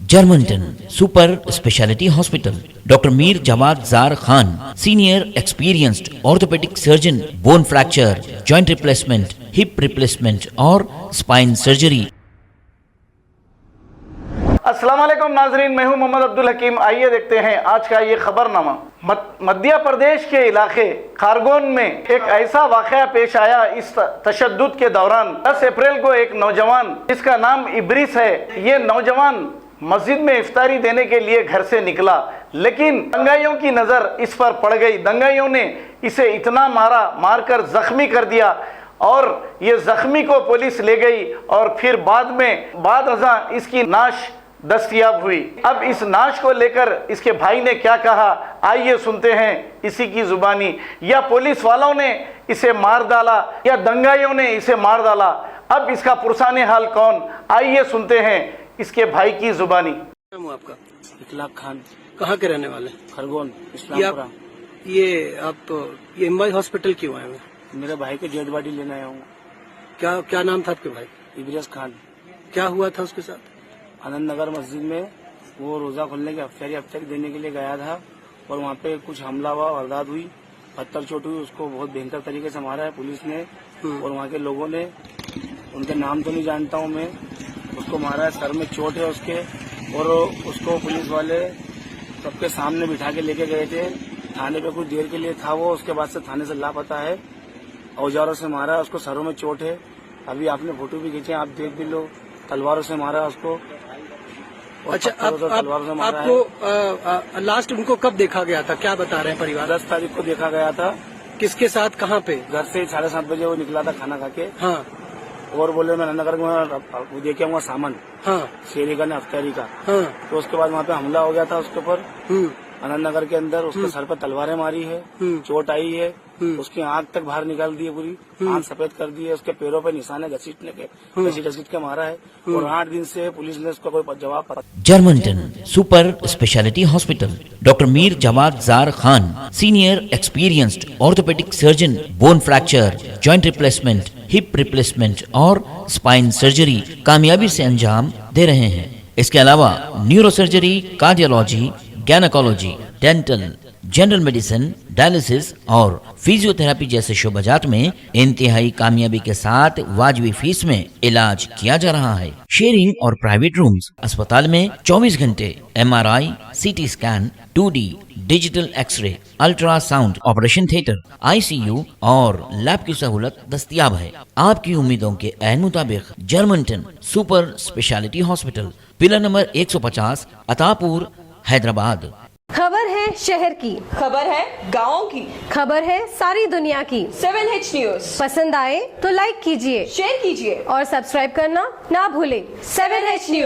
Germanton super speciality hospital, doctor Mir Jawad Jar Khan, senior experienced orthopaedic surgeon, bone fracture, joint replacement, hip replacement और spine surgery. अस्सलाम वालेकुम नाजरीन, मैं हूं मोहम्मद अब्दुल हकीम। आइए देखते हैं आज का ये खबरनामा। मध्य प्रदेश के इलाके खारगोन में एक ऐसा वाकया पेश आया। इस तशद्दुद के दौरान 10 अप्रैल को एक नौजवान जिसका नाम इब्रिस है, ये नौजवान मस्जिद में इफ्तारी देने के लिए घर से निकला, लेकिन दंगाइयों की नज़र इस पर पड़ गई। दंगाइयों ने इसे इतना मारकर जख्मी कर दिया और ये जख्मी को पुलिस ले गई और फिर बाद अज़ां इसकी नाश दस्तयाब हुई। अब इस नाश को लेकर इसके भाई ने क्या कहा, आइए सुनते हैं इसी की जुबानी। या पुलिस वालों ने इसे मार डाला या दंगाइयों ने इसे मार डाला, अब इसका पुरसाने हाल कौन, आइए सुनते हैं इसके भाई की जुबानी। आपका इखलाक खान, कहाँ के रहने वाले? खरगोन, इस्लामपुरा। ये एमवाई हॉस्पिटल क्यों आए हुए? मेरे भाई को डेड बॉडी लेने आया हूँ। क्या नाम था आपके भाई? इब्रिस खान। क्या हुआ था उसके साथ? आनंद नगर मस्जिद में वो रोजा खोलने की अफ्तारी देने के लिए गया था और वहाँ पे कुछ हमला हुआ, वारदात हुई, पत्थर चोट हुई, उसको बहुत भयंकर तरीके से मारा है पुलिस ने और वहाँ के लोगों ने, उनके नाम तो नहीं जानता हूँ मैं, उसको मारा है, सर में चोट है उसके, और उसको पुलिस वाले सबके सामने बिठा के लेके गए थे थाने पे। कुछ देर के लिए था वो, उसके बाद से थाने से लापता है। औजारों से मारा है उसको, सरों में चोट है। अभी आपने फोटो भी खींचे, आप देख भी लो, तलवारों से मारा है उसको। अच्छा, आपको लास्ट उनको कब देखा गया था, क्या बता रहे हैं परिवार? 10 तारीख को देखा गया था। किसके साथ, कहाँ पे? घर से 7:30 बजे वो निकला था खाना खा के। हाँ। और बोले मैं नगर में देखे आऊंगा सामान, हाँ। शेरी का, अफ्तारी का। हाँ। तो उसके बाद वहाँ पे हमला हो गया था उसके ऊपर, आनंद नगर के अंदर। उसके सर पर तलवारें मारी है, चोट आई है, उसकी आंख तक बाहर निकाल दी है, पूरी आंख सफेद कर दी है। उसके पैरों पे निशान है घसीट के मारा है और 8 दिन से पुलिस ने उसका कोई जवाब। Germanton super speciality hospital, doctor Mir Jawad Jar Khan, senior experienced orthopaedic surgeon, bone fracture, joint replacement, hip replacement और स्पाइन सर्जरी कामयाबी से अंजाम दे रहे हैं। इसके अलावा neuro surgery, cardiology, gynaecology, dental, general medicine, dialysis और फिजियोथेरेपी जैसे शोबाजात में इंतहाई कामयाबी के साथ वाजबी फीस में इलाज किया जा रहा है। शेयरिंग और प्राइवेट रूम्स, अस्पताल में 24 घंटे MRI, CT scan, 2D digital x ray, ultrasound, operation theatre, ICU और लैब की सहूलत दस्तयाब है। आपकी उम्मीदों के ऐन मुताबिक Germanton super speciality hospital, pillar number 150, Attapur, Hyderabad. खबर है शहर की, खबर है गाँव की, खबर है सारी दुनिया की। 7H न्यूज पसंद आए तो लाइक कीजिए, शेयर कीजिए और सब्सक्राइब करना ना भूलें। 7H news.